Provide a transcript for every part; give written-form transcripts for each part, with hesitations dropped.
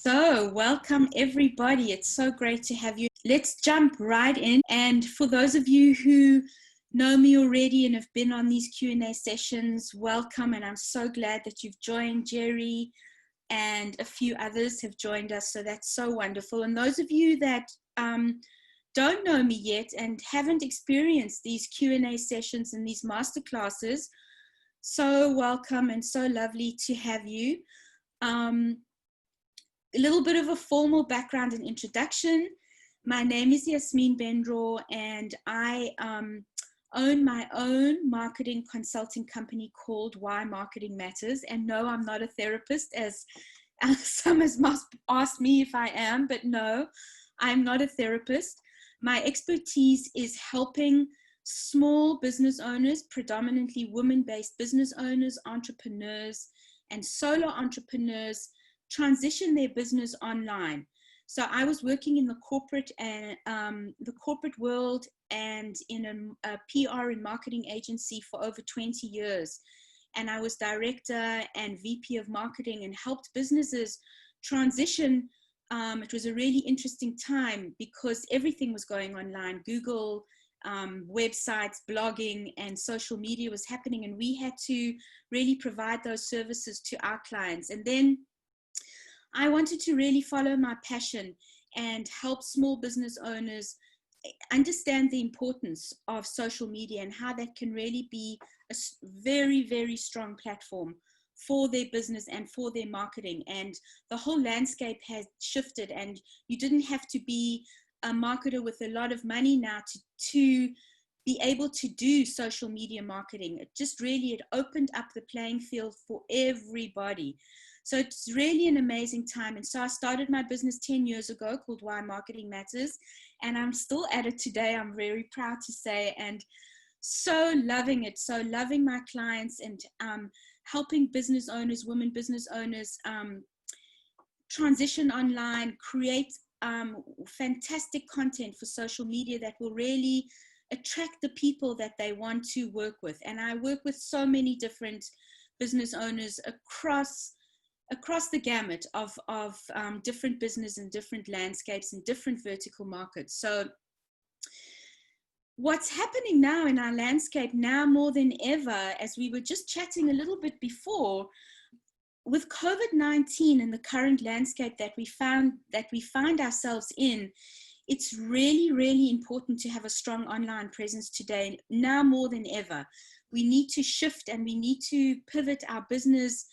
So, welcome everybody. It's so great to have you. Let's jump right in. And for those of you who know me already and have been on these Q&A sessions, welcome. And I'm so glad that you've joined. Jerry and a few others have joined us. So that's so wonderful. And those of you that don't know me yet and haven't experienced these Q&A sessions and these masterclasses, so welcome and so lovely to have you. A little bit of a formal background and introduction. My name is Yasmin Bendraw, and I own my own marketing consulting company called Why Marketing Matters. And no, I'm not a therapist, as some has asked me if I am, but no, I'm not a therapist. My expertise is helping small business owners, predominantly women-based business owners, entrepreneurs, and solo entrepreneurs transition their business online. So I was working in the corporate world and in a PR and marketing agency for over 20 years. And I was director and VP of marketing and helped businesses transition. It was a really interesting time because everything was going online. Google, websites, blogging, and social media was happening. And we had to really provide those services to our clients. And then I wanted to really follow my passion and help small business owners understand the importance of social media and how that can really be a very, very strong platform for their business and for their marketing. And the whole landscape has shifted, and you didn't have to be a marketer with a lot of money now to be able to do social media marketing. It opened up the playing field for everybody. So it's really an amazing time. And so I started my business 10 years ago called Why Marketing Matters. And I'm still at it today, I'm very proud to say, and so loving it. So loving my clients and helping business owners, women business owners transition online, create fantastic content for social media that will really attract the people that they want to work with. And I work with so many different business owners across the gamut of different business and different landscapes and different vertical markets. So what's happening now in our landscape now more than ever, as we were just chatting a little bit before, with COVID-19 and the current landscape that we find ourselves in, it's really, really important to have a strong online presence today, now more than ever. We need to shift and we need to pivot our business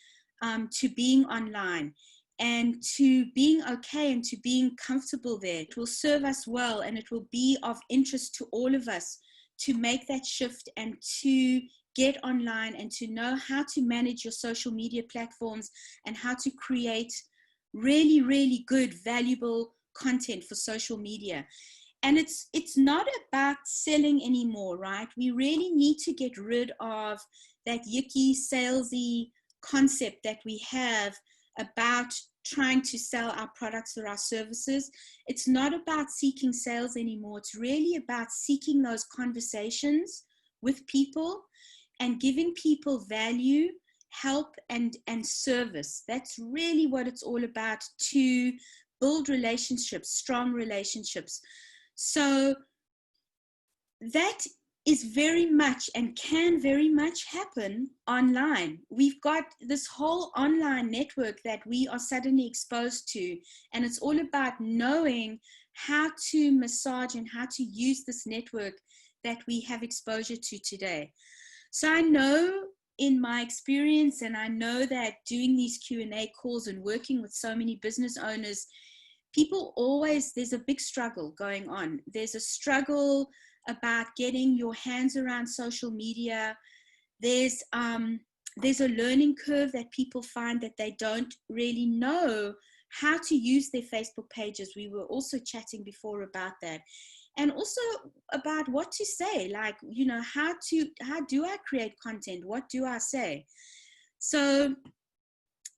to being online and to being okay and to being comfortable there. It will serve us well, and it will be of interest to all of us to make that shift and to get online and to know how to manage your social media platforms and how to create really, really good, valuable content for social media. And it's not about selling anymore, right? We really need to get rid of that yucky, salesy concept that we have about trying to sell our products or our services. It's not about seeking sales anymore. It's really about seeking those conversations with people and giving people value, help, and service. That's really what it's all about, to build relationships, strong relationships. So that is very much and can very much happen online. We've got this whole online network that we are suddenly exposed to, and it's all about knowing how to massage and how to use this network that we have exposure to today. So I know in my experience, and I know that doing these Q&A calls and working with so many business owners, there's a big struggle going on. There's a struggle about getting your hands around social media. There's a learning curve that people find that they don't really know how to use their Facebook pages. We were also chatting before about that. And also about what to say, like, how do I create content? What do I say? So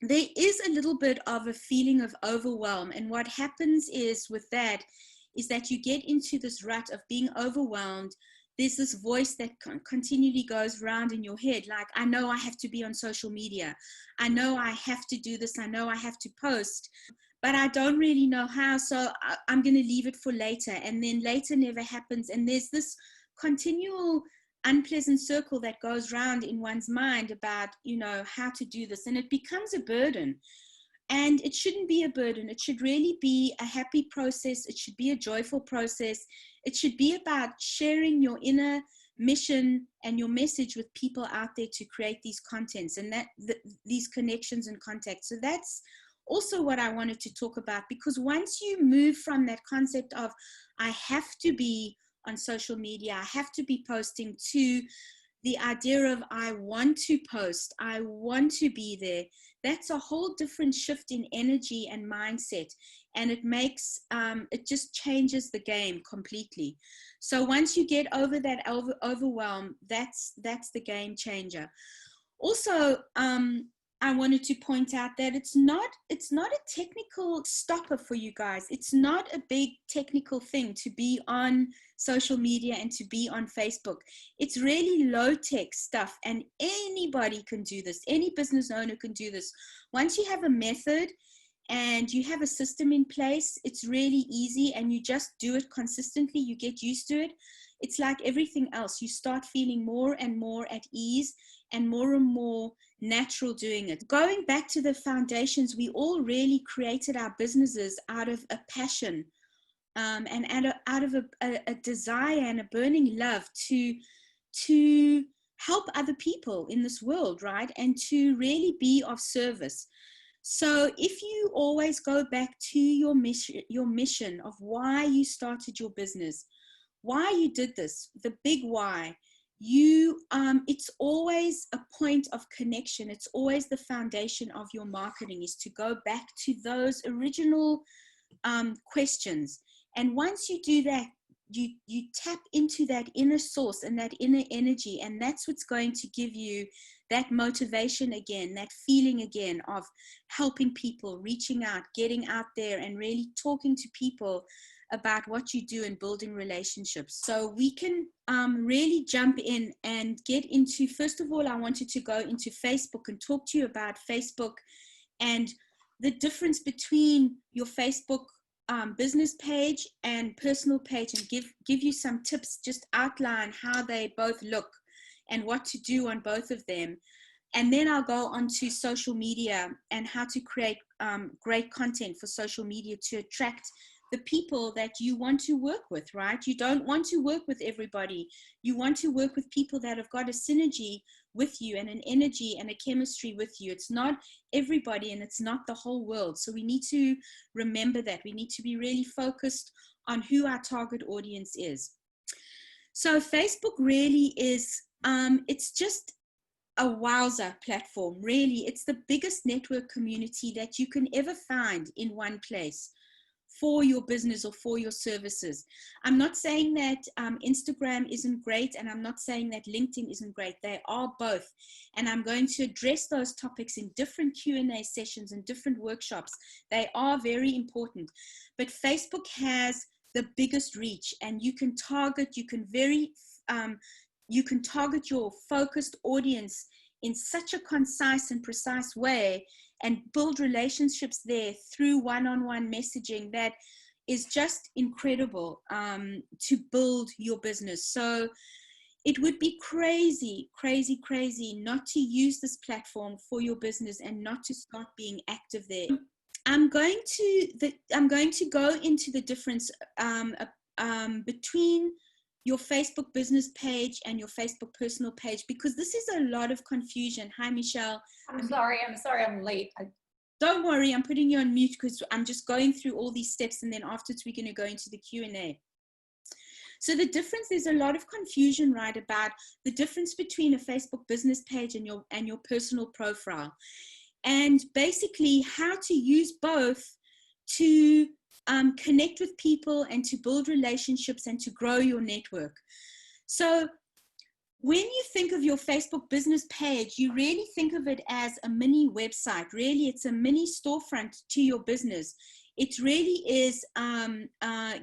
there is a little bit of a feeling of overwhelm. And what happens is that you get into this rut of being overwhelmed. There's this voice that continually goes around in your head, like, I know I have to be on social media. I know I have to do this. I know I have to post. but I don't really know how, so I'm going to leave it for later. And then later never happens. And there's this continual unpleasant circle that goes round in one's mind about, how to do this. And it becomes a burden. And it shouldn't be a burden. It should really be a happy process. It should be a joyful process. It should be about sharing your inner mission and your message with people out there to create these contents and these connections and contacts. So that's also what I wanted to talk about, because once you move from that concept of I have to be on social media, I have to be posting, to the idea of I want to post, I want to be there, that's a whole different shift in energy and mindset. And it makes, it just changes the game completely. So once you get over that overwhelm, that's the game changer. Also, I wanted to point out that it's not a technical stopper for you guys. It's not a big technical thing to be on social media and to be on Facebook. It's really low-tech stuff, and anybody can do this. Any business owner can do this. Once you have a method and you have a system in place, it's really easy, and you just do it consistently. You get used to it. It's like everything else. You start feeling more and more at ease and more natural doing it. Going back to the foundations, we all really created our businesses out of a passion and out of a desire and a burning love to help other people in this world, right? And to really be of service. So if you always go back to your mission of why you started your business, why you did this, the big why, it's always a point of connection. It's always the foundation of your marketing, is to go back to those original questions. And once you do that, you tap into that inner source and that inner energy, and that's what's going to give you that motivation again, that feeling again of helping people, reaching out, getting out there and really talking to people about what you do and building relationships. So we can really jump in and get into, first of all, I wanted to go into Facebook and talk to you about Facebook and the difference between your Facebook business page and personal page, and give you some tips, just outline how they both look and what to do on both of them. And then I'll go on to social media and how to create great content for social media to attract the people that you want to work with, right? You don't want to work with everybody. You want to work with people that have got a synergy with you and an energy and a chemistry with you. It's not everybody and it's not the whole world. So we need to remember that. We need to be really focused on who our target audience is. So Facebook really is, it's just a wowzer platform, really. It's the biggest network community that you can ever find in one place for your business or for your services. I'm not saying that Instagram isn't great, and I'm not saying that LinkedIn isn't great. They are both. And I'm going to address those topics in different Q&A sessions and different workshops. They are very important. But Facebook has the biggest reach, and you can target your focused audience in such a concise and precise way, and build relationships there through one-on-one messaging that is just incredible to build your business. So it would be crazy not to use this platform for your business and not to start being active there. I'm going to go into the difference between your Facebook business page and your Facebook personal page, because this is a lot of confusion. Hi, Michelle. I'm sorry I'm late. Don't worry, I'm putting you on mute because I'm just going through all these steps, and then afterwards we're going to go into the Q&A. So the difference, there's a lot of confusion, right, about the difference between a Facebook business page and your personal profile, and basically how to use both to connect with people and to build relationships and to grow your network. So when you think of your Facebook business page, you really think of it as a mini website. Really, it's a mini storefront to your business. It really is,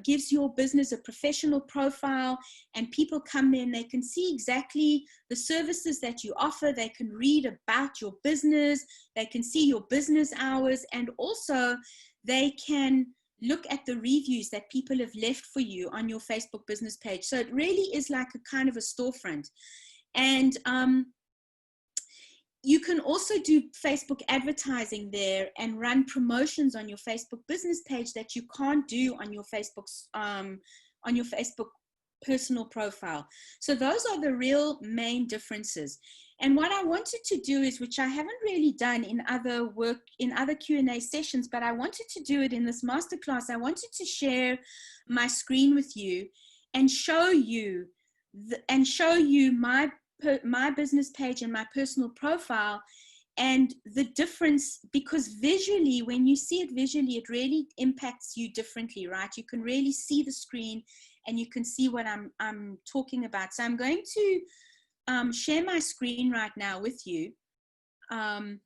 gives your business a professional profile, and people come there and they can see exactly the services that you offer. They can read about your business. They can see your business hours, and also they can look at the reviews that people have left for you on your Facebook business page. So it really is like a kind of a storefront. And you can also do Facebook advertising there and run promotions on your Facebook business page that you can't do on your Facebook personal profile. So those are the real main differences. And what I wanted to do is, which I haven't really done in other Q&A sessions, but I wanted to do it in this masterclass. I wanted to share my screen with you and show you my business page and my personal profile and the difference, because visually, when you see it visually, it really impacts you differently, right? You can really see the screen and you can see what I'm talking about. So I'm going to share my screen right now with you. And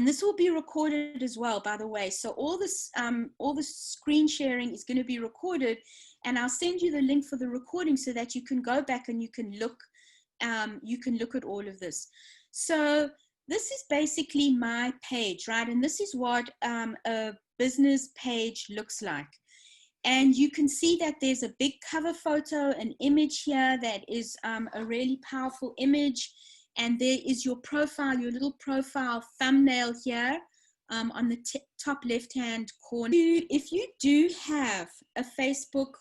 this will be recorded as well, by the way. So all this screen sharing is going to be recorded, and I'll send you the link for the recording so that you can go back and you can look at all of this. So this is basically my page, right? And this is what a business page looks like. And you can see that there's a big cover photo, an image here that is a really powerful image. And there is your profile, your little profile thumbnail here on the top left-hand corner. If you do have a Facebook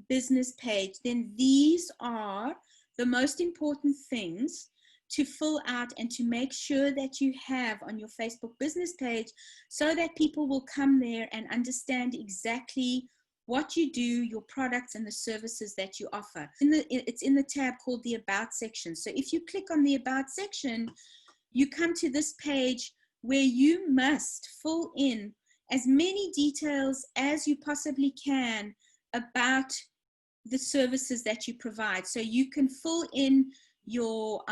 business page, then these are the most important things to fill out and to make sure that you have on your Facebook business page, so that people will come there and understand exactly what you do, your products and the services that you offer. It's in the tab called the About section. So if you click on the About section, you come to this page where you must fill in as many details as you possibly can about the services that you provide. So you can fill in your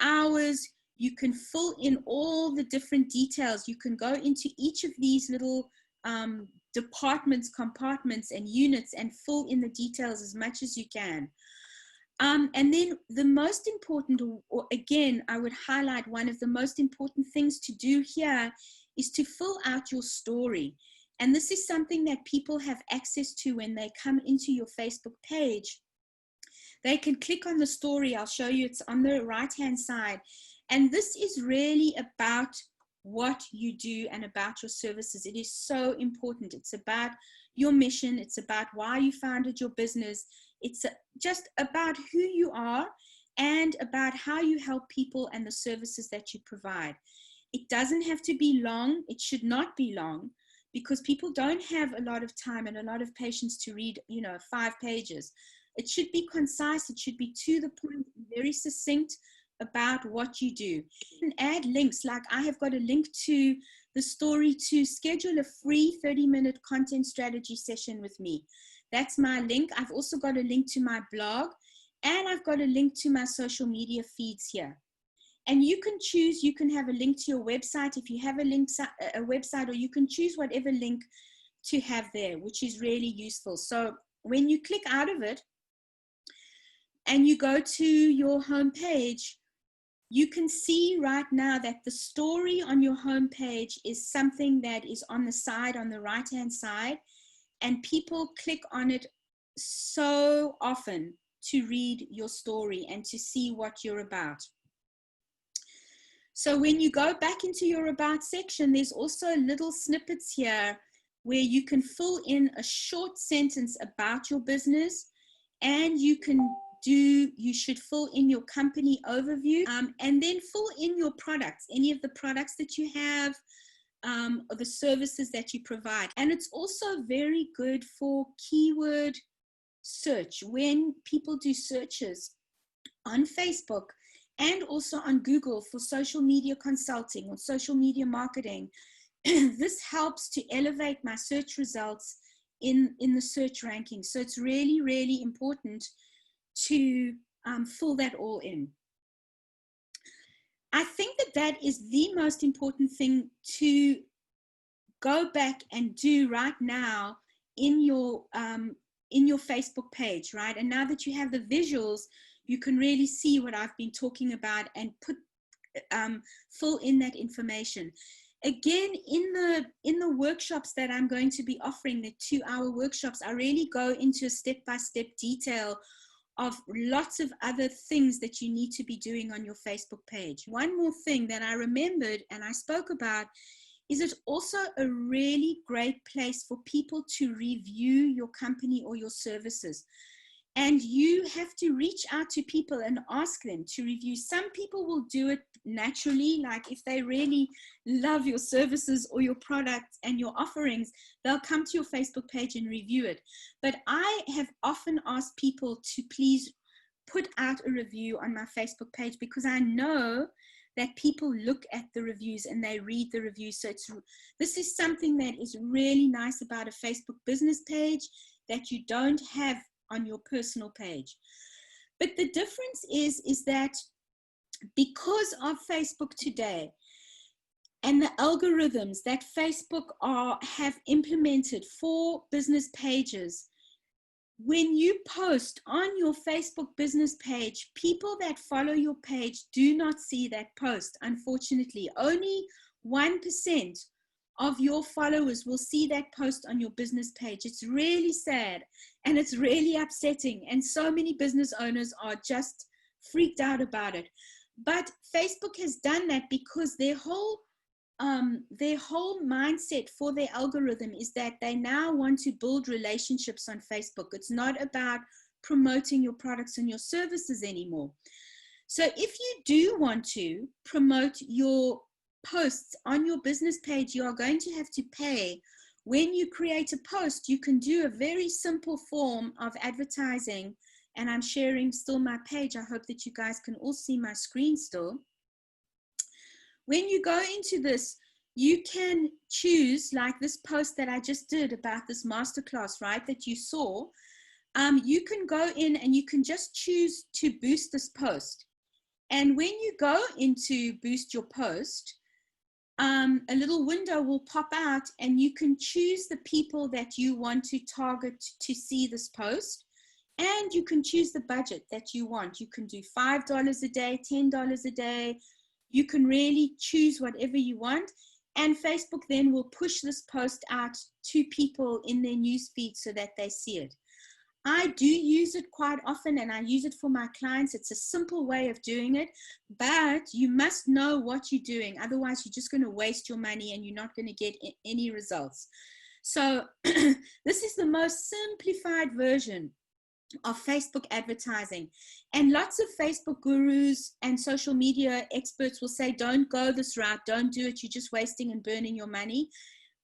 hours, you can fill in all the different details. You can go into each of these little departments, compartments, and units and fill in the details as much as you can. And then the most important, or again, I would highlight one of the most important things to do here is to fill out your story. And this is something that people have access to when they come into your Facebook page. They can click on the story. I'll show you, it's on the right-hand side. And this is really about what you do and about your services. It is so important. It's about your mission. It's about why you founded your business. It's just about who you are and about how you help people and the services that you provide. It doesn't have to be long. It should not be long, because people don't have a lot of time and a lot of patience to read, 5 pages. It should be concise. It should be to the point, very succinct about what you do. You can add links, like I have got a link to the story to schedule a free 30-minute content strategy session with me. That's my link. I've also got a link to my blog, and I've got a link to my social media feeds here. And you can choose, you can have a link to your website if you have a website, or you can choose whatever link to have there, which is really useful. So when you click out of it and you go to your home page, you can see right now that the story on your home page is something that is on the side, on the right-hand side, and people click on it so often to read your story and to see what you're about. So when you go back into your About section, there's also little snippets here where you can fill in a short sentence about your business, and you should fill in your company overview, and then fill in your products, any of the products that you have, or the services that you provide. And it's also very good for keyword search. When people do searches on Facebook and also on Google for social media consulting or social media marketing, this helps to elevate my search results in the search ranking. So it's really, really important to fill that all in. I think that is the most important thing to go back and do right now in your Facebook page, right? And now that you have the visuals, you can really see what I've been talking about and fill in that information. Again, in the workshops that I'm going to be offering, the 2-hour workshops, I really go into a step-by-step detail of lots of other things that you need to be doing on your Facebook page. One more thing that I remembered and I spoke about is it's also a really great place for people to review your company or your services. And you have to reach out to people and ask them to review. Some people will do it naturally, like if they really love your services or your products and your offerings, they'll come to your Facebook page and review it. But I have often asked people to please put out a review on my Facebook page, because I know that people look at the reviews and they read the reviews. So this is something that is really nice about a Facebook business page that you don't have on your personal page. But the difference is that because of Facebook today and the algorithms that Facebook have implemented for business pages, when you post on your Facebook business page, people that follow your page do not see that post. Unfortunately, only 1% of your followers will see that post on your business page. It's really sad and it's really upsetting. And so many business owners are just freaked out about it. But Facebook has done that because their whole mindset for their algorithm is that they now want to build relationships on Facebook. It's not about promoting your products and your services anymore. So if you do want to promote your posts on your business page, you are going to have to pay. When you create a post, you can do a very simple form of advertising, and I'm sharing still my page. I hope that you guys can all see my screen still. When you go into this, you can choose, like this post that I just did about this masterclass, right, that you saw. You can go in and you can just choose to boost this post. And when you go into boost your post, a little window will pop out and you can choose the people that you want to target to see this post. And you can choose the budget that you want. You can do $5 a day, $10 a day. You can really choose whatever you want. And Facebook then will push this post out to people in their newsfeed so that they see it. I do use it quite often and I use it for my clients. It's a simple way of doing it, but you must know what you're doing. Otherwise, you're just going to waste your money and you're not going to get any results. So this is the most simplified version of Facebook advertising. And lots of Facebook gurus and social media experts will say, don't go this route, don't do it, you're just wasting and burning your money.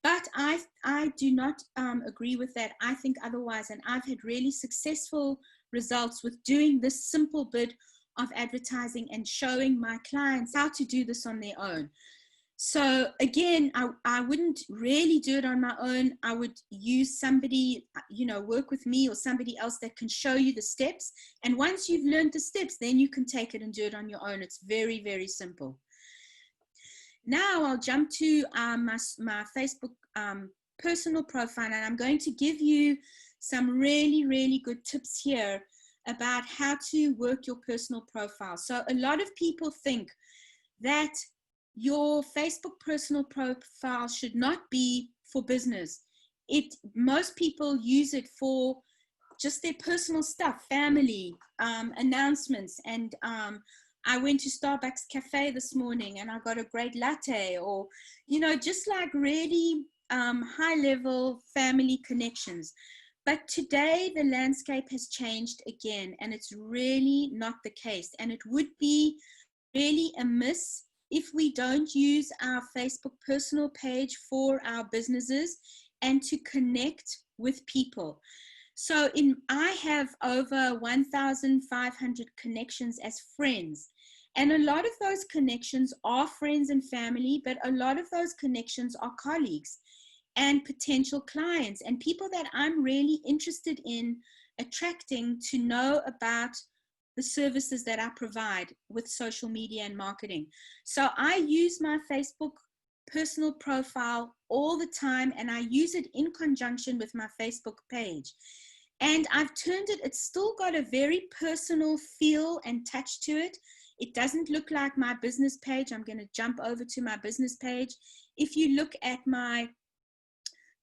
But I do not agree with that. I think otherwise, and I've had really successful results with doing this simple bit of advertising and showing my clients how to do this on their own. So again, I wouldn't really do it on my own. I would use somebody, work with me or somebody else that can show you the steps. And once you've learned the steps, then you can take it and do it on your own. It's very, very simple. Now I'll jump to my Facebook personal profile, and I'm going to give you some really, really good tips here about how to work your personal profile. So a lot of people think that your Facebook personal profile should not be for business. Most people use it for just their personal stuff, family, announcements, and I went to Starbucks Cafe this morning and I got a great latte, or, just like really high level family connections. But today the landscape has changed again, and it's really not the case. And it would be really a miss if we don't use our Facebook personal page for our businesses and to connect with people. So I have over 1,500 connections as friends. And a lot of those connections are friends and family, but a lot of those connections are colleagues and potential clients and people that I'm really interested in attracting to know about the services that I provide with social media and marketing. So I use my Facebook personal profile all the time, and I use it in conjunction with my Facebook page. And I've turned it, it's still got a very personal feel and touch to it. It doesn't look like my business page. I'm going to jump over to my business page. If you look at my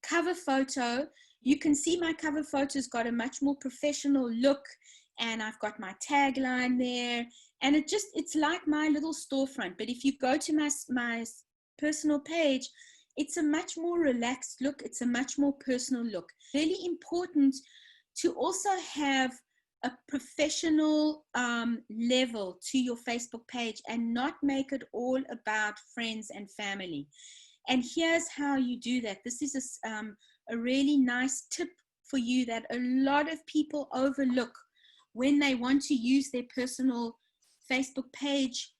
cover photo, you can see my cover photo's got a much more professional look, and I've got my tagline there, and it's like my little storefront. But if you go to my personal page, it's a much more relaxed look. It's a much more personal look. Really important to also have a professional level to your Facebook page and not make it all about friends and family. And here's how you do that. This is a really nice tip for you that a lot of people overlook when they want to use their personal Facebook page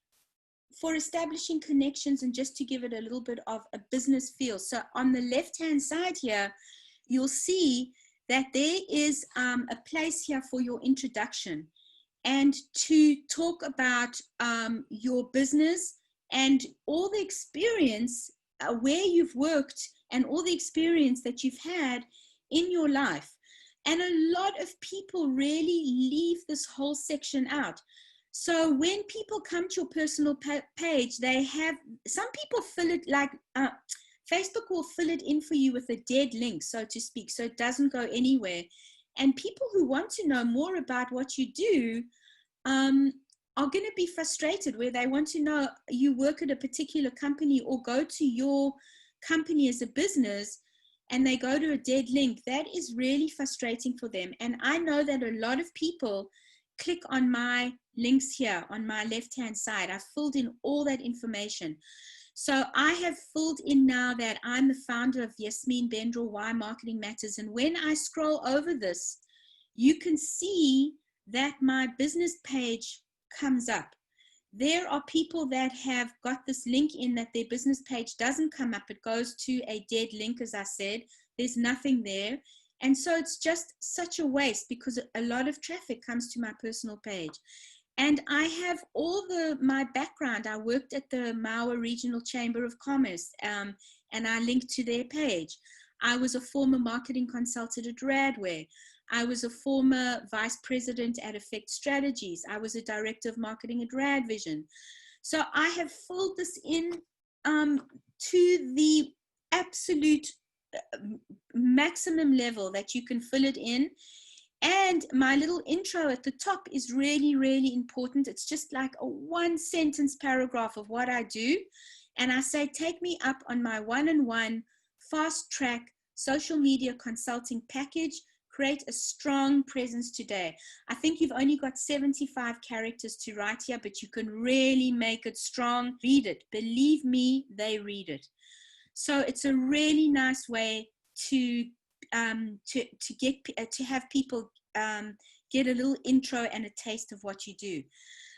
for establishing connections and just to give it a little bit of a business feel. So on the left-hand side here, you'll see that there is a place here for your introduction and to talk about your business and all the experience where you've worked and all the experience that you've had in your life. And a lot of people really leave this whole section out. So when people come to your personal page, some people fill it like, Facebook will fill it in for you with a dead link, so to speak, so it doesn't go anywhere. And people who want to know more about what you do are going to be frustrated, where they want to know you work at a particular company or go to your company as a business, and they go to a dead link. That is really frustrating for them. And I know that a lot of people click on my links here on my left-hand side. I've filled in all that information. So I have filled in now that I'm the founder of Yasmin Bendrell, Why Marketing Matters. And when I scroll over this, you can see that my business page comes up. There are people that have got this link in that their business page doesn't come up. It goes to a dead link, as I said. There's nothing there. And so it's just such a waste because a lot of traffic comes to my personal page. And I have all my background. I worked at the Maui Regional Chamber of Commerce, and I linked to their page. I was a former marketing consultant at Radware. I was a former vice president at Effect Strategies. I was a director of marketing at Radvision. So I have filled this in to the absolute maximum level that you can fill it in. And my little intro at the top is really, really important. It's just like a one-sentence paragraph of what I do. And I say, take me up on my one-on-one fast-track social media consulting package. Create a strong presence today. I think you've only got 75 characters to write here, but you can really make it strong. Read it. Believe me, they read it. So it's a really nice way to have people get a little intro and a taste of what you do.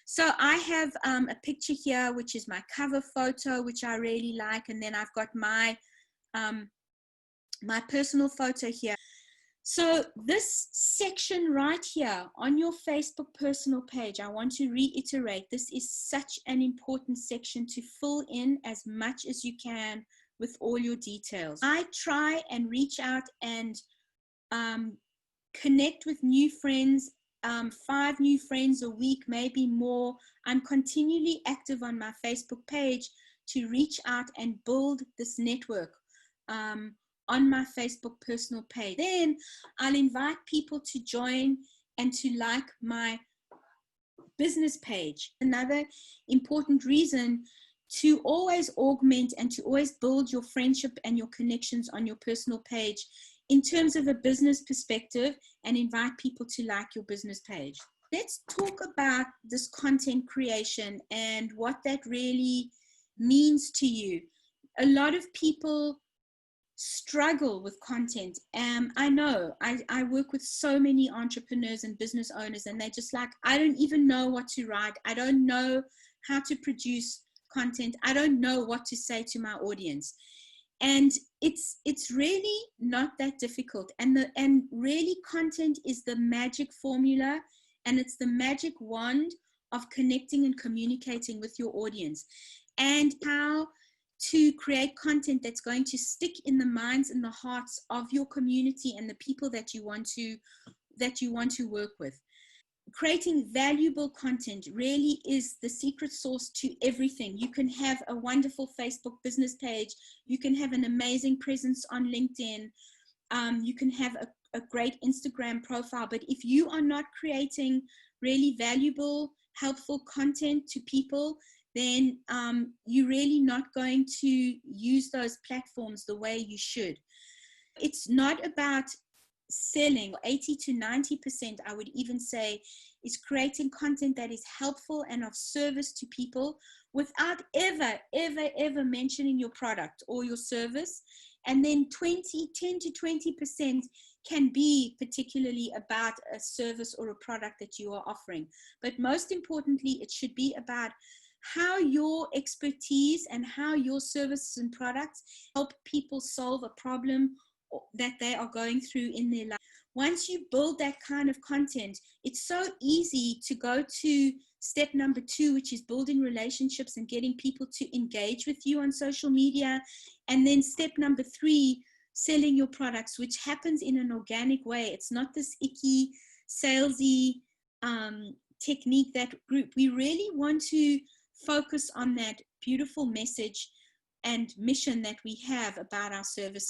So I have a picture here, which is my cover photo, which I really like, and then I've got my my personal photo here. So this section right here on your Facebook personal page, I want to reiterate, this is such an important section to fill in as much as you can with all your details. I try and reach out and connect with new friends, 5 new friends a week, maybe more. I'm continually active on my Facebook page to reach out and build this network on my Facebook personal page. Then I'll invite people to join and to like my business page. Another important reason to always augment and to always build your friendship and your connections on your personal page in terms of a business perspective, and invite people to like your business page. Let's talk about this content creation and what that really means to you. A lot of people struggle with content. I know I work with so many entrepreneurs and business owners, and they're just like, I don't even know what to write. I don't know how to produce content. I don't know what to say to my audience. And it's really not that difficult. And really, content is the magic formula, and it's the magic wand of connecting and communicating with your audience, and how to create content that's going to stick in the minds and the hearts of your community and the people that you want to work with. creating valuable content really is the secret sauce to everything. You can have a wonderful Facebook business page. You can have an amazing presence on LinkedIn. You can have a great Instagram profile. But if you are not creating really valuable, helpful content to people, then you're really not going to use those platforms the way you should. It's not about selling. 80 to 90%, I would even say, is creating content that is helpful and of service to people without ever mentioning your product or your service. And then 10 to 20% can be particularly about a service or a product that you are offering. But most importantly, it should be about how your expertise and how your services and products help people solve a problem that they are going through in their life. Once you build that kind of content, it's so easy to go to step number 2, which is building relationships and getting people to engage with you on social media. And then step number 3, selling your products, which happens in an organic way. It's not this icky, salesy technique, that group. We really want to focus on that beautiful message and mission that we have about our service.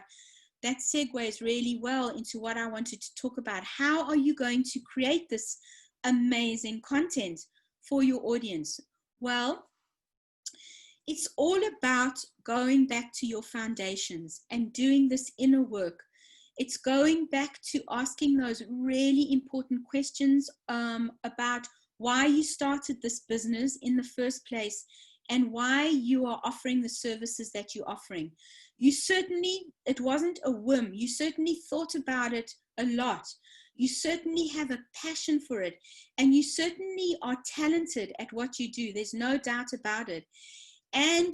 That segues really well into what I wanted to talk about. How are you going to create this amazing content for your audience? Well, it's all about going back to your foundations and doing this inner work. It's going back to asking those really important questions about why you started this business in the first place and why you are offering the services that you're offering. It wasn't a whim. You certainly thought about it a lot. You certainly have a passion for it, and you certainly are talented at what you do. There's no doubt about it. And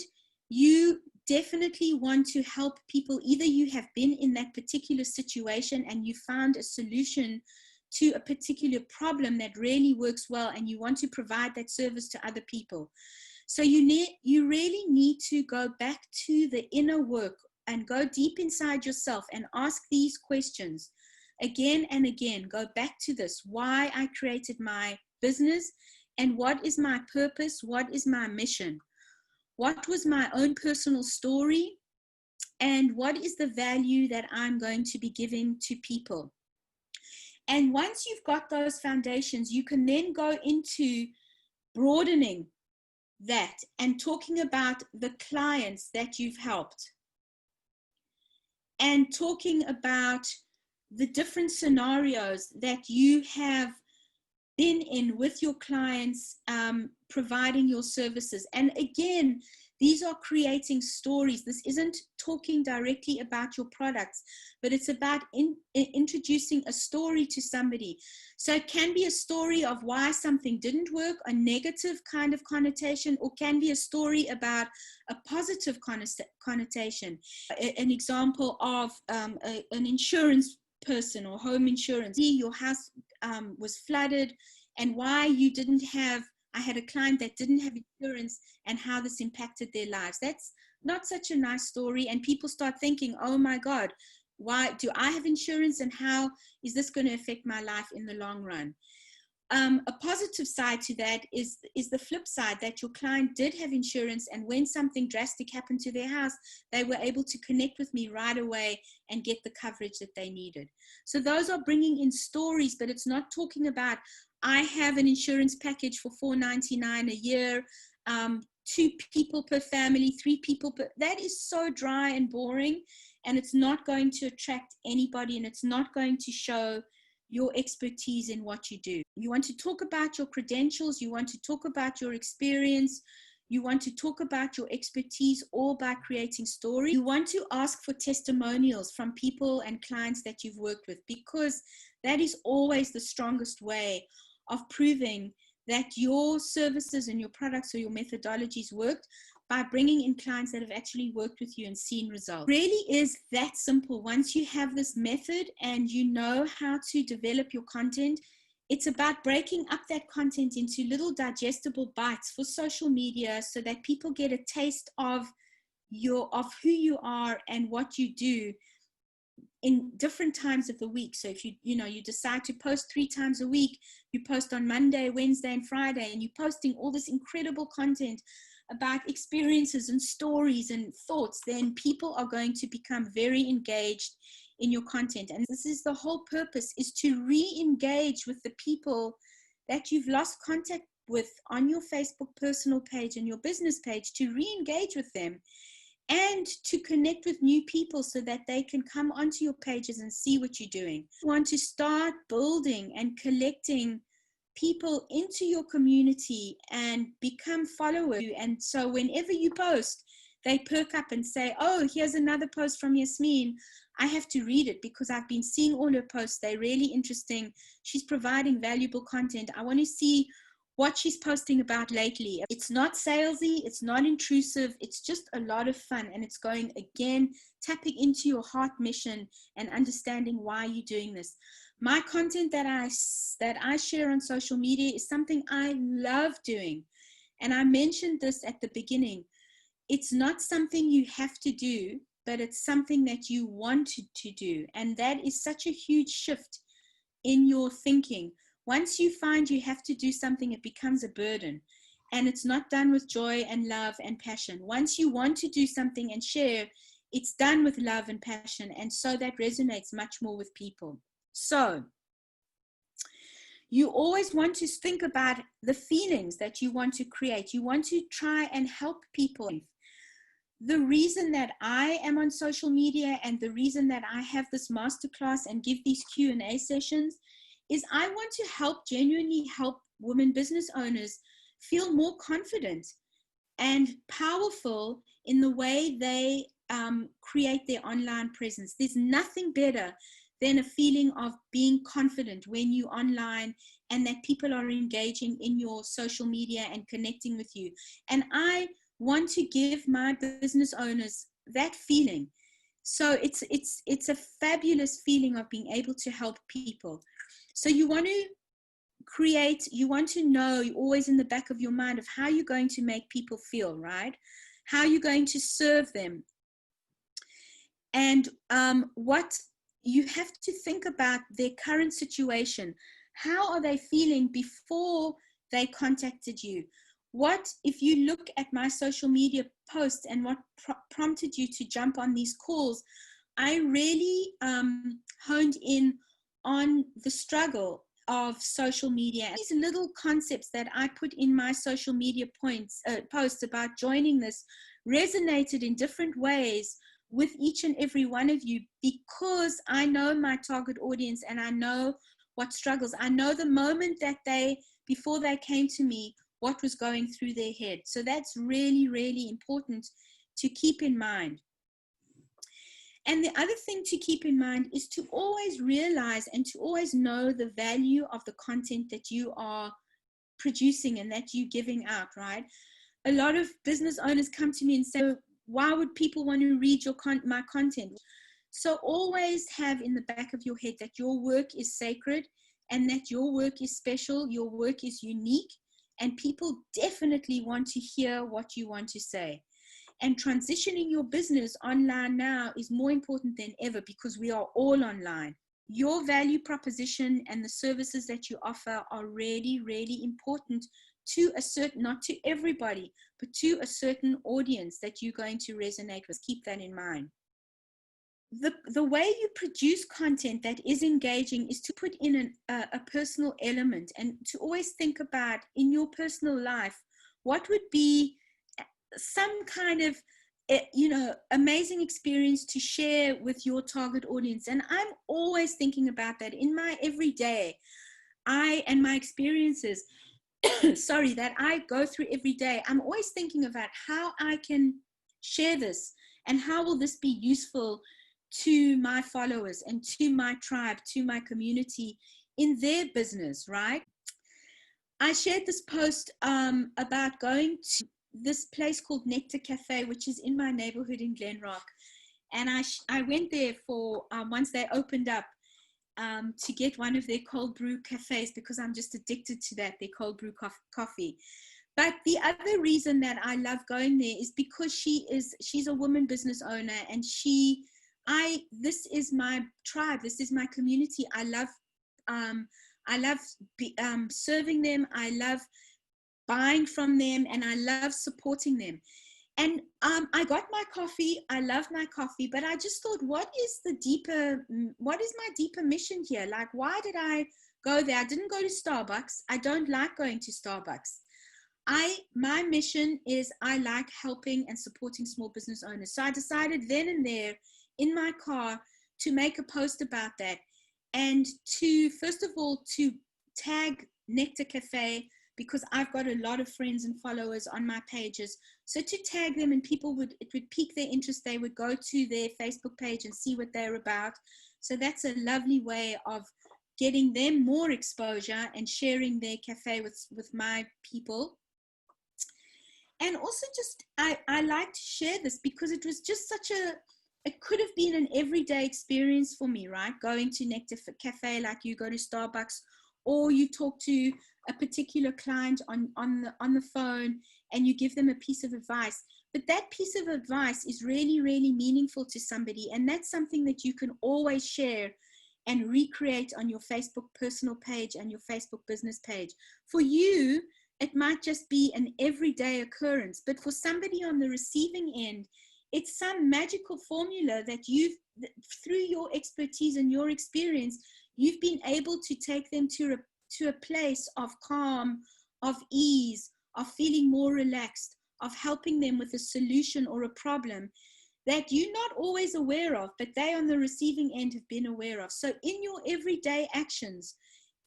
you definitely want to help people. Either you have been in that particular situation and you found a solution to a particular problem that really works well, and you want to provide that service to other people. So you really need to go back to the inner work and go deep inside yourself and ask these questions again and again. Go back to this: why I created my business, and what is my purpose? What is my mission? What was my own personal story? And what is the value that I'm going to be giving to people? And once you've got those foundations, you can then go into broadening that and talking about the clients that you've helped, and talking about the different scenarios that you have been in with your clients, providing your services. And again, these are creating stories. This isn't talking directly about your products, but it's about introducing a story to somebody. So it can be a story of why something didn't work, a negative kind of connotation, or can be a story about a positive connotation. An example of an insurance person or home insurance. Your house was flooded, and why you didn't have, I had a client that didn't have insurance and how this impacted their lives. That's not such a nice story. And people start thinking, oh my God, why do I have insurance, and how is this going to affect my life in the long run? A positive side to that is the flip side, that your client did have insurance, and when something drastic happened to their house, they were able to connect with me right away and get the coverage that they needed. So those are bringing in stories, but it's not talking about, I have an insurance package for $4.99 a year, 2 people per family, 3 people per, that is so dry and boring, and it's not going to attract anybody, and it's not going to show your expertise in what you do. You want to talk about your credentials, you want to talk about your experience, you want to talk about your expertise, all by creating stories. You want to ask for testimonials from people and clients that you've worked with, because that is always the strongest way of proving that your services and your products or your methodologies worked, by bringing in clients that have actually worked with you and seen results. It really is that simple. Once you have this method and you know how to develop your content, it's about breaking up that content into little digestible bites for social media, so that people get a taste of who you are and what you do, in different times of the week. So if you decide to post 3 times a week, you post on Monday, Wednesday, and Friday, and you're posting all this incredible content about experiences and stories and thoughts, then people are going to become very engaged in your content. And this is the whole purpose, is to re-engage with the people that you've lost contact with on your Facebook personal page and your business page, to re-engage with them and to connect with new people so that they can come onto your pages and see what you're doing. You want to start building and collecting people into your community and become followers. And so whenever you post, they perk up and say, oh, here's another post from Yasmin. I have to read it because I've been seeing all her posts. They're really interesting. She's providing valuable content. I want to see what she's posting about lately. It's not salesy, it's not intrusive, it's just a lot of fun, and it's going, again, tapping into your heart mission and understanding why you're doing this. My content that I share on social media is something I love doing, and I mentioned this at the beginning. It's not something you have to do, but it's something that you want to do, and that is such a huge shift in your thinking. Once you find you have to do something, it becomes a burden, and it's not done with joy and love and passion. Once you want to do something and share, it's done with love and passion, and so that resonates much more with people. So you always want to think about the feelings that you want to create. You want to try and help people. The reason that I am on social media and the reason that I have this masterclass and give these Q&A sessions is I want to genuinely help women business owners feel more confident and powerful in the way they create their online presence. There's nothing better than a feeling of being confident when you're online and that people are engaging in your social media and connecting with you. And I want to give my business owners that feeling. So it's a fabulous feeling of being able to help people. So you want to know, you're always in the back of your mind, of how you're going to make people feel, right? How you're going to serve them. And what you have to think about their current situation. How are they feeling before they contacted you? What, if you look at my social media posts and what prompted you to jump on these calls, I really honed in on the struggle of social media. These little concepts that I put in my social media posts about joining this resonated in different ways with each and every one of you, because I know my target audience and I know what struggles. I know the moment that before they came to me, what was going through their head. So that's really, really important to keep in mind. And the other thing to keep in mind is to always realize and to always know the value of the content that you are producing and that you're giving out, right? A lot of business owners come to me and say, why would people want to read my content? So always have in the back of your head that your work is sacred and that your work is special, your work is unique, and people definitely want to hear what you want to say. And transitioning your business online now is more important than ever because we are all online. Your value proposition and the services that you offer are really, really important to not to everybody, but to a certain audience that you're going to resonate with. Keep that in mind. The way you produce content that is engaging is to put in a personal element and to always think about in your personal life, what would be some kind of amazing experience to share with your target audience. And I'm always thinking about that in my everyday, and my experiences that I go through every day. I'm always thinking about how I can share this and how will this be useful to my followers and to my tribe, to my community in their business, right? I shared this post about going to this place called Nectar Cafe, which is in my neighborhood in Glenrock. And I went there for, once they opened up, to get one of their cold brew cafes because I'm just addicted to that, their cold brew coffee. But the other reason that I love going there is because she's a woman business owner, and she this is my tribe. This is my community. I love serving them. I love buying from them, and I love supporting them. And I got my coffee. I love my coffee, but I just thought, what is my deeper mission here? Like, why did I go there? I didn't go to Starbucks. I don't like going to Starbucks. My mission is I like helping and supporting small business owners. So I decided then and there in my car to make a post about that, and to, first of all, to tag Nectar Cafe, because I've got a lot of friends and followers on my pages. So to tag them, and it would pique their interest. They would go to their Facebook page and see what they're about. So that's a lovely way of getting them more exposure and sharing their cafe with my people. And also just, I like to share this because it was just it could have been an everyday experience for me, right? Going to Nectar Cafe like you go to Starbucks, or you talk to a particular client on the phone and you give them a piece of advice. But that piece of advice is really, really meaningful to somebody. And that's something that you can always share and recreate on your Facebook personal page and your Facebook business page. For you, it might just be an everyday occurrence, but for somebody on the receiving end, it's some magical formula that through your expertise and your experience, you've been able to take them to a place of calm, of ease, of feeling more relaxed, of helping them with a solution or a problem that you're not always aware of, but they on the receiving end have been aware of. So in your everyday actions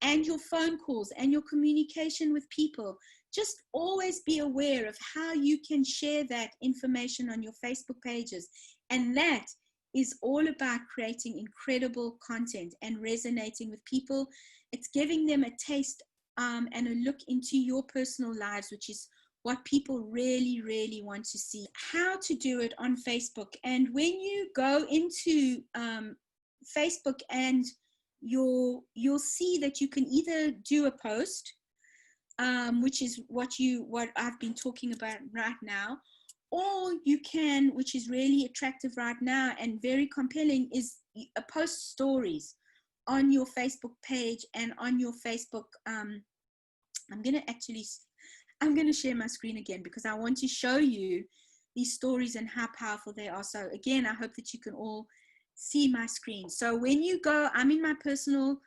and your phone calls and your communication with people, just always be aware of how you can share that information on your Facebook pages. And that is all about creating incredible content and resonating with people. It's giving them a taste and a look into your personal lives, which is what people really, really want to see. How to do it on Facebook. And when you go into Facebook, and you'll see that you can either do a post, which is what I've been talking about right now, or you can, which is really attractive right now and very compelling, is a post stories on your Facebook page and on your Facebook. I'm going to share my screen again because I want to show you these stories and how powerful they are. So again, I hope that you can all see my screen. So when you go, I'm in my personal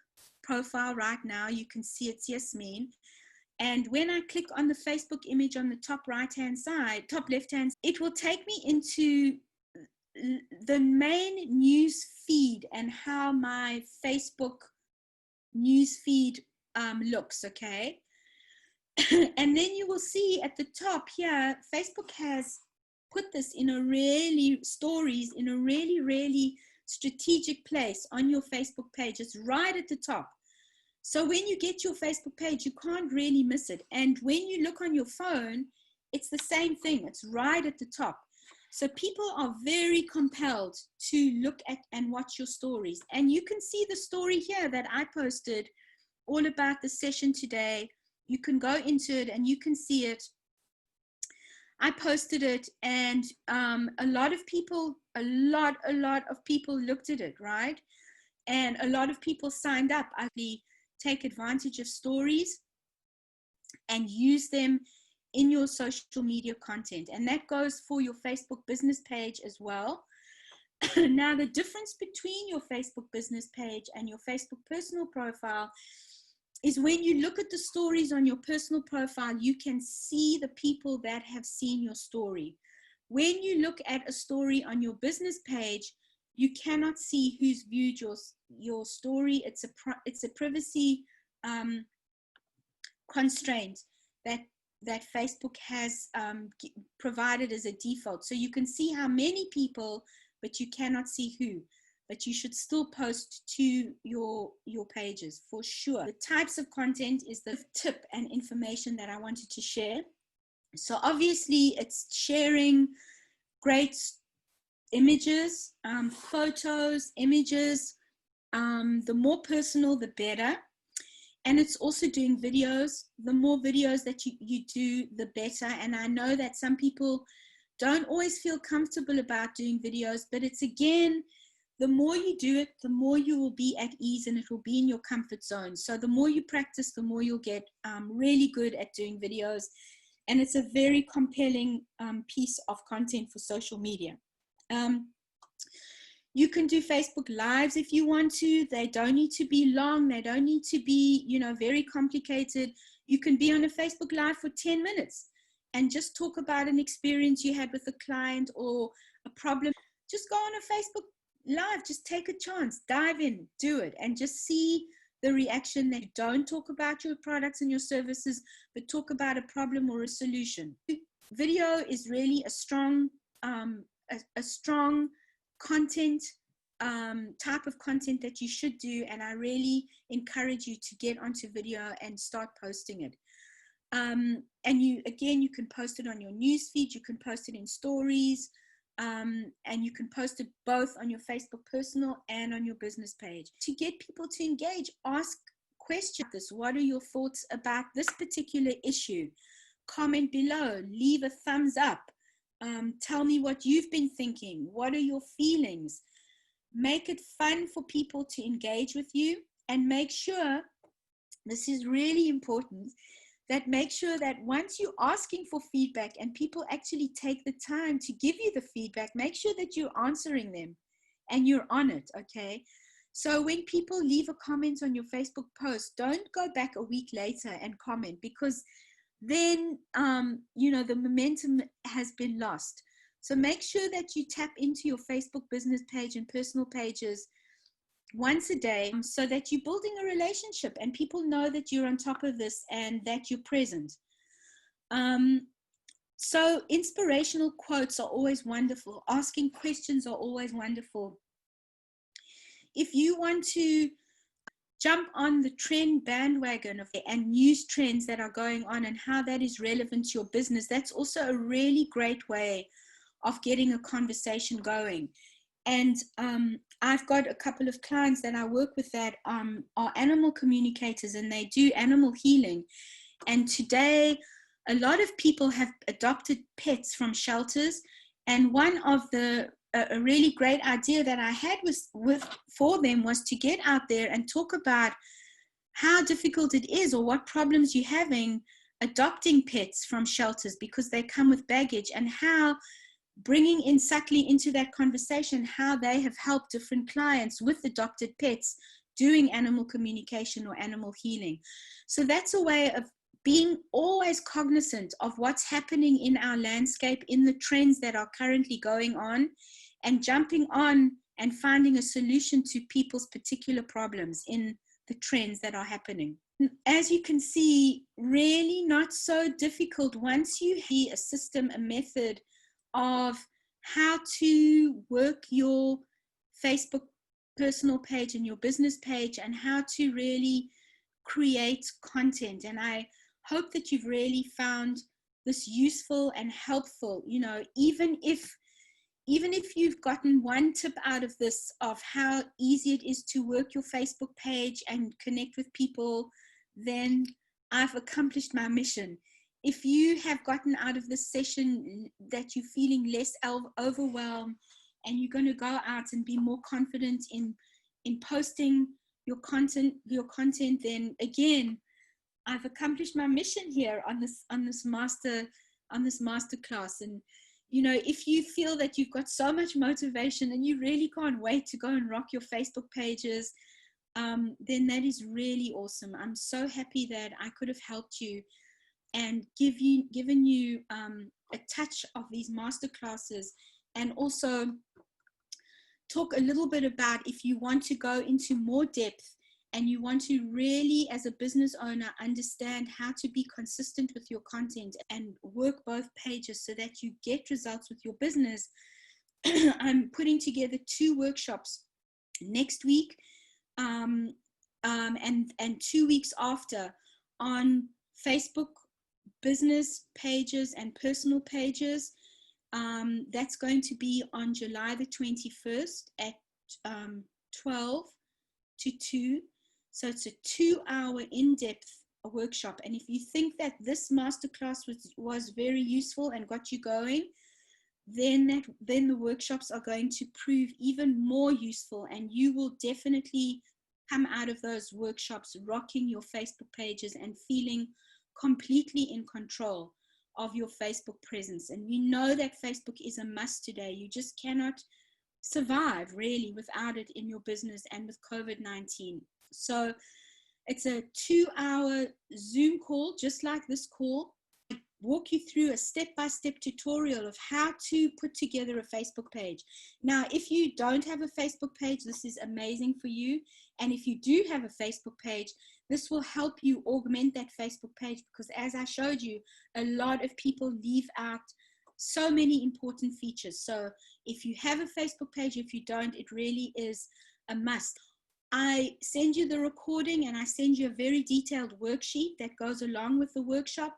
profile right now. You can see it's Yasmin. And when I click on the Facebook image on the top right-hand side, top left-hand, it will take me into the main news feed and how my Facebook news feed looks, okay? And then you will see at the top here, Facebook has put this in a really, stories in a really, really strategic place on your Facebook page. It's right at the top. So when you get your Facebook page, you can't really miss it. And when you look on your phone, it's the same thing. It's right at the top. So people are very compelled to look at and watch your stories. And you can see the story here that I posted all about the session today. You can go into it and you can see it. I posted it, and a lot of people looked at it, right? And a lot of people signed up. I take advantage of stories and use them in your social media content. And that goes for your Facebook business page as well. Now, the difference between your Facebook business page and your Facebook personal profile is when you look at the stories on your personal profile, you can see the people that have seen your story. When you look at a story on your business page, you cannot see who's viewed your story. It's a privacy constraint that Facebook has provided as a default. So you can see how many people, but you cannot see who. But you should still post to your pages for sure. The types of content is the tip and information that I wanted to share. So obviously it's sharing great images, photos, images. The more personal, the better. And it's also doing videos. The more videos that you do, the better. And I know that some people don't always feel comfortable about doing videos, but it's, again, the more you do it, the more you will be at ease and it will be in your comfort zone. So the more you practice, the more you'll get really good at doing videos. And it's a very compelling piece of content for social media. You can do Facebook Lives if you want to. They don't need to be long. They don't need to be, you know, very complicated. You can be on a Facebook Live for 10 minutes and just talk about an experience you had with a client or a problem. Just go on a Facebook Live. Just take a chance. Dive in. Do it. And just see the reaction that you don't talk about your products and your services, but talk about a problem or a solution. Video is really a strong content type of content that you should do, and I really encourage you to get onto video and start posting it. And you can post it on your newsfeed, you can post it in stories, and you can post it both on your Facebook personal and on your business page. To get people to engage, ask questions. What are your thoughts about this particular issue? Comment below, leave a thumbs up. Tell me what you've been thinking. What are your feelings? Make it fun for people to engage with you, and make sure, this is really important, that make sure that once you're asking for feedback and people actually take the time to give you the feedback, make sure that you're answering them and you're on it, okay? So when people leave a comment on your Facebook post, don't go back a week later and comment, because then, you know, the momentum has been lost. So make sure that you tap into your Facebook business page and personal pages once a day, so that you're building a relationship and people know that you're on top of this and that you're present. So inspirational quotes are always wonderful. Asking questions are always wonderful. If you want to jump on the trend bandwagon and news trends that are going on and how that is relevant to your business, that's also a really great way of getting a conversation going. And I've got a couple of clients that I work with that are animal communicators, and they do animal healing. And today, a lot of people have adopted pets from shelters. And one of a really great idea that I had for them was to get out there and talk about how difficult it is, or what problems you're having adopting pets from shelters, because they come with baggage, and how bringing in subtly into that conversation how they have helped different clients with adopted pets doing animal communication or animal healing. So that's a way of being always cognizant of what's happening in our landscape, in the trends that are currently going on, and jumping on and finding a solution to people's particular problems in the trends that are happening. As you can see, really not so difficult once you have a system, a method of how to work your Facebook personal page and your business page, and how to really create content. And I hope that you've really found this useful and helpful. You know, even if you've gotten one tip out of this, of how easy it is to work your Facebook page and connect with people, then I've accomplished my mission. If you have gotten out of this session that you're feeling less overwhelmed, and you're going to go out and be more confident in posting your content, then again, I've accomplished my mission here on this masterclass. And you know, if you feel that you've got so much motivation and you really can't wait to go and rock your Facebook pages, then that is really awesome. I'm so happy that I could have helped you and given you a touch of these masterclasses, and also talk a little bit about, if you want to go into more depth and you want to really, as a business owner, understand how to be consistent with your content and work both pages so that you get results with your business. I'm putting together 2 workshops next week and 2 weeks after on Facebook business pages and personal pages. That's going to be on July the 21st at 12 to 2. So it's a 2-hour in-depth workshop. And if you think that this masterclass was very useful and got you going, then the workshops are going to prove even more useful, and you will definitely come out of those workshops rocking your Facebook pages and feeling completely in control of your Facebook presence. And we know that Facebook is a must today. You just cannot survive really without it in your business and with COVID-19. So it's a 2-hour Zoom call, just like this call. I walk you through a step-by-step tutorial of how to put together a Facebook page. Now, if you don't have a Facebook page, this is amazing for you. And if you do have a Facebook page, this will help you augment that Facebook page, because as I showed you, a lot of people leave out so many important features. So if you have a Facebook page, if you don't, it really is a must. I send you the recording and I send you a very detailed worksheet that goes along with the workshop.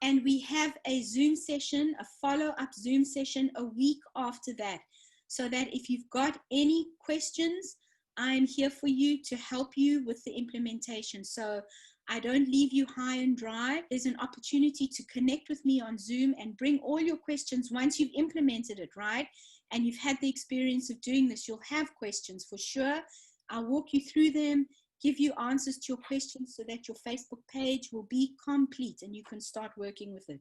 And we have a Zoom session, a follow-up Zoom session a week after that, so that if you've got any questions, I'm here for you to help you with the implementation. So I don't leave you high and dry. There's an opportunity to connect with me on Zoom and bring all your questions once you've implemented it, right? And you've had the experience of doing this, you'll have questions for sure. I'll walk you through them, give you answers to your questions so that your Facebook page will be complete and you can start working with it.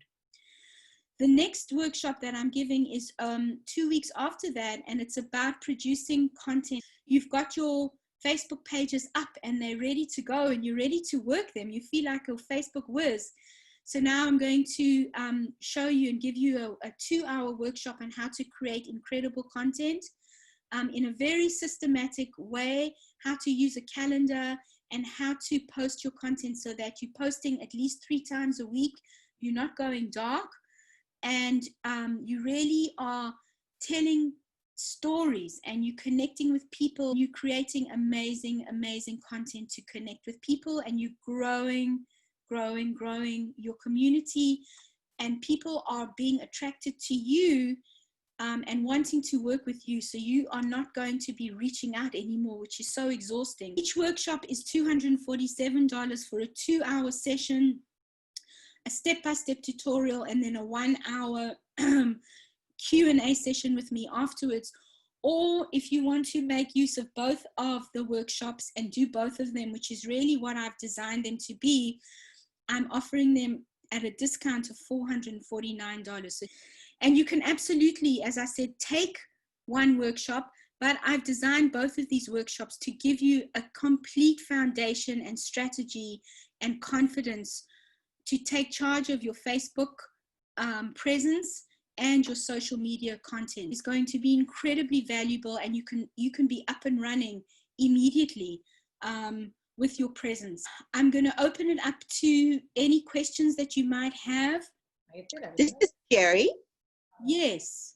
The next workshop that I'm giving is 2 weeks after that, and it's about producing content. You've got your Facebook pages up and they're ready to go and you're ready to work them. You feel like a Facebook whiz. So now I'm going to show you and give you a 2-hour workshop on how to create incredible content in a very systematic way, how to use a calendar and how to post your content so that you're posting at least 3 times a week. You're not going dark, and you really are telling stories and you're connecting with people. You're creating amazing, amazing content to connect with people, and you're growing your community, and people are being attracted to you and wanting to work with you. So you are not going to be reaching out anymore, which is so exhausting. Each workshop is $247 for a 2-hour session, a step-by-step tutorial, and then a 1-hour Q&A session with me afterwards. Or if you want to make use of both of the workshops and do both of them, which is really what I've designed them to be, I'm offering them at a discount of $449. And you can absolutely, as I said, take one workshop, but I've designed both of these workshops to give you a complete foundation and strategy and confidence to take charge of your Facebook presence and your social media content. Is going to be incredibly valuable, and you can be up and running immediately with your presence. I'm going to open it up to any questions that you might have. This is Jerry. Yes.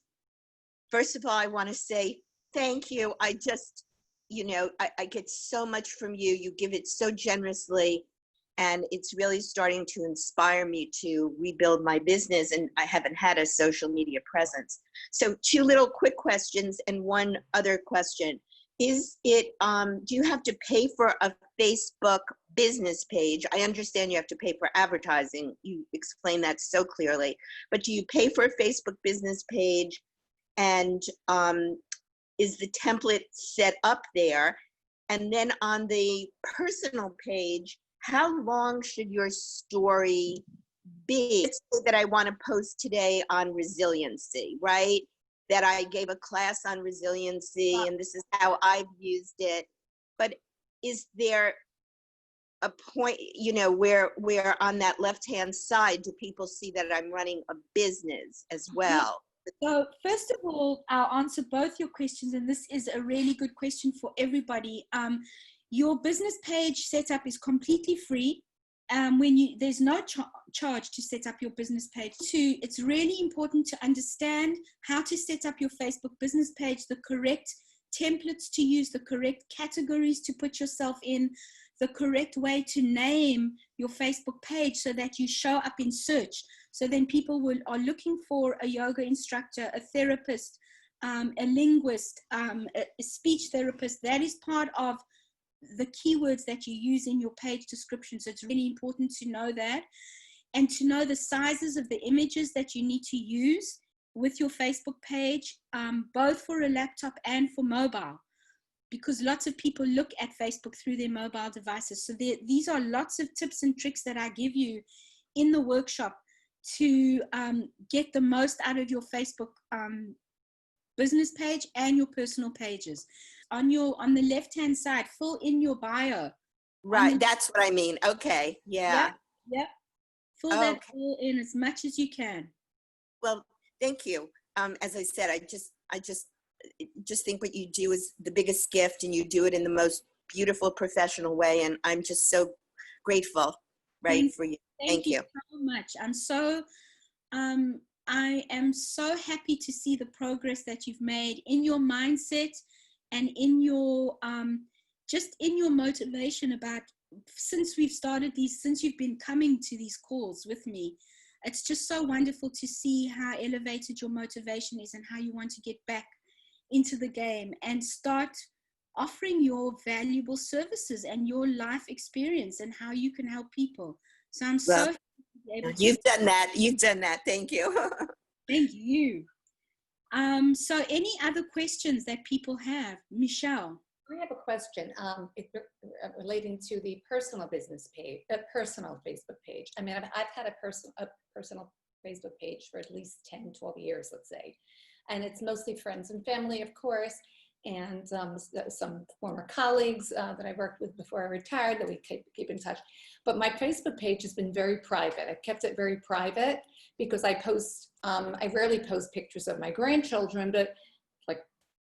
First of all, I want to say thank you. I just, I get so much from you. You give it so generously, and it's really starting to inspire me to rebuild my business, and I haven't had a social media presence. So 2 little quick questions and 1 other question. Is it, do you have to pay for a Facebook business page? I understand you have to pay for advertising. You explained that so clearly, but do you pay for a Facebook business page? And is the template set up there? And then on the personal page, how long should your story be? Let's say that I want to post today on resiliency, right? That I gave a class on resiliency and this is how I've used it. But is there a point, where on that left-hand side, do people see that I'm running a business as well? So first of all, I'll answer both your questions, and this is a really good question for everybody. Your business page setup is completely free. There's no charge to set up your business page. It's really important to understand how to set up your Facebook business page, the correct templates to use, the correct categories to put yourself in, the correct way to name your Facebook page so that you show up in search. So then people are looking for a yoga instructor, a therapist, a linguist, a speech therapist. That is part of the keywords that you use in your page description. So it's really important to know that, and to know the sizes of the images that you need to use with your Facebook page, both for a laptop and for mobile, because lots of people look at Facebook through their mobile devices. So these are lots of tips and tricks that I give you in the workshop to get the most out of your Facebook business page and your personal pages. On the left-hand side, fill in your bio. Right, that's what I mean. Okay, yeah. Yep. Fill that all in as much as you can. Well, thank you. As I said, I just think what you do is the biggest gift, and you do it in the most beautiful professional way. And I'm just so grateful, for you. Thank you so much. I am so happy to see the progress that you've made in your mindset and in your, just in your motivation about, since you've been coming to these calls with me. It's just so wonderful to see how elevated your motivation is and how you want to get back into the game and start offering your valuable services and your life experience and how you can help people. So I'm so happy to be able to. You've done that. Thank you. Thank you. So any other questions that people have? Michelle? I have a question relating to the personal business page, personal Facebook page. I mean, I've had a personal Facebook page for at least 10, 12 years, let's say. And it's mostly friends and family, of course, and some former colleagues that I worked with before I retired that we keep in touch. But my Facebook page has been very private. I've kept it very private because I rarely post pictures of my grandchildren, but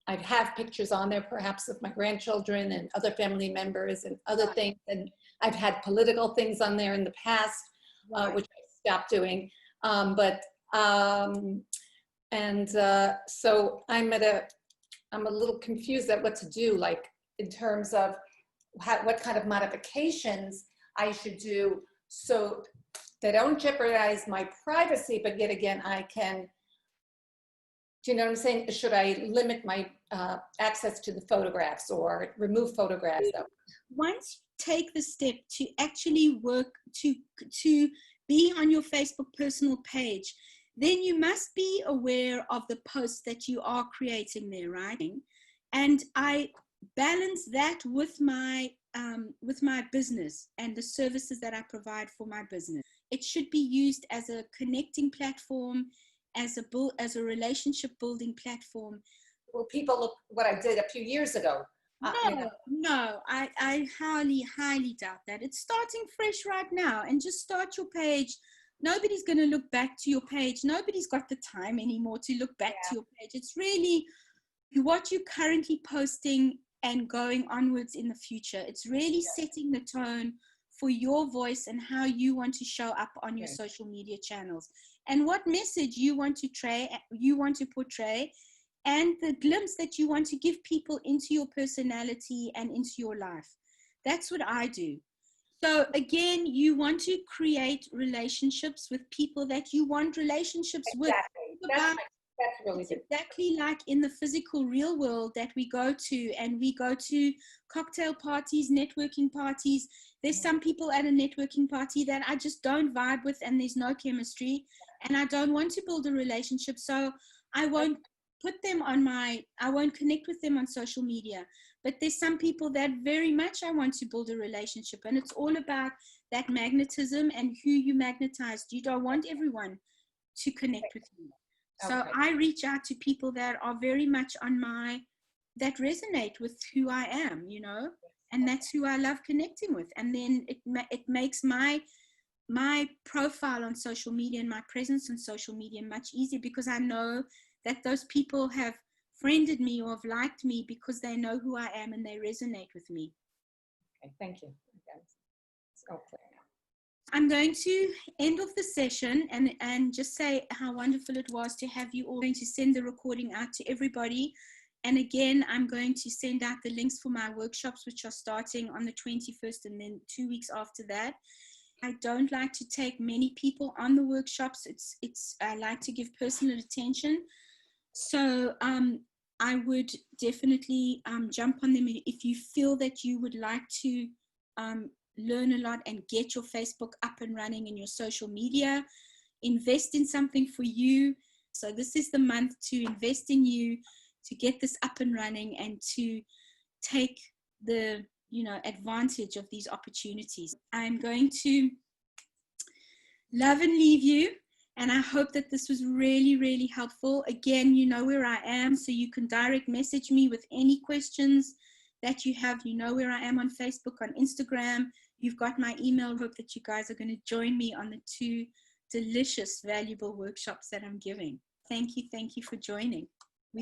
I have pictures on there perhaps of my grandchildren and other family members and other things. And I've had political things on there in the past, which I stopped doing. So I'm a little confused at what to do, like in terms of what kind of modifications I should do so they don't jeopardize my privacy, but yet again, I can. Do you know what I'm saying? Should I limit my access to the photographs or remove photographs? Once you take the step to actually work to be on your Facebook personal page, then you must be aware of the posts that you are creating there, right? And I balance that with my business and the services that I provide for my business. It should be used as a connecting platform, as a relationship building platform. Well, people look what I did a few years ago. No, I highly doubt that. It's starting fresh right now, and just start your page. Nobody's going to look back to your page. Nobody's got the time anymore to look back to your page. It's really what you're currently posting and going onwards in the future. It's really setting the tone for your voice and how you want to show up on your social media channels, and what message you want to portray, and the glimpse that you want to give people into your personality and into your life. That's what I do. So again, you want to create relationships with people that you want relationships with. That's really good. Exactly like in the physical real world that we go to, and we go to cocktail parties, networking parties. There's some people at a networking party that I just don't vibe with, and there's no chemistry, and I don't want to build a relationship. So I won't I won't connect with them on social media. But there's some people that very much I want to build a relationship, and it's all about that magnetism and who you magnetize. You don't want everyone to connect with you. So I reach out to people that are very much that resonate with who I am, and that's who I love connecting with. And then it makes my profile on social media and my presence on social media much easier, because I know that those people have friended me or have liked me because they know who I am and they resonate with me. Okay, thank you. It's all clear now. I'm going to end off the session and just say how wonderful it was to have you all. I'm going to send the recording out to everybody. And again, I'm going to send out the links for my workshops, which are starting on the 21st and then 2 weeks after that. I don't like to take many people on the workshops. I like to give personal attention. So I would definitely jump on them if you feel that you would like to learn a lot and get your Facebook up and running in your social media. Invest in something for you. So this is the month to invest in you, to get this up and running, and to take the advantage of these opportunities. I'm going to love and leave you, and I hope that this was really, really helpful. Again, you know where I am, so you can direct message me with any questions that you have. You know where I am on Facebook, on Instagram. You've got my email. Hope that you guys are going to join me on the 2 delicious, valuable workshops that I'm giving. Thank you for joining.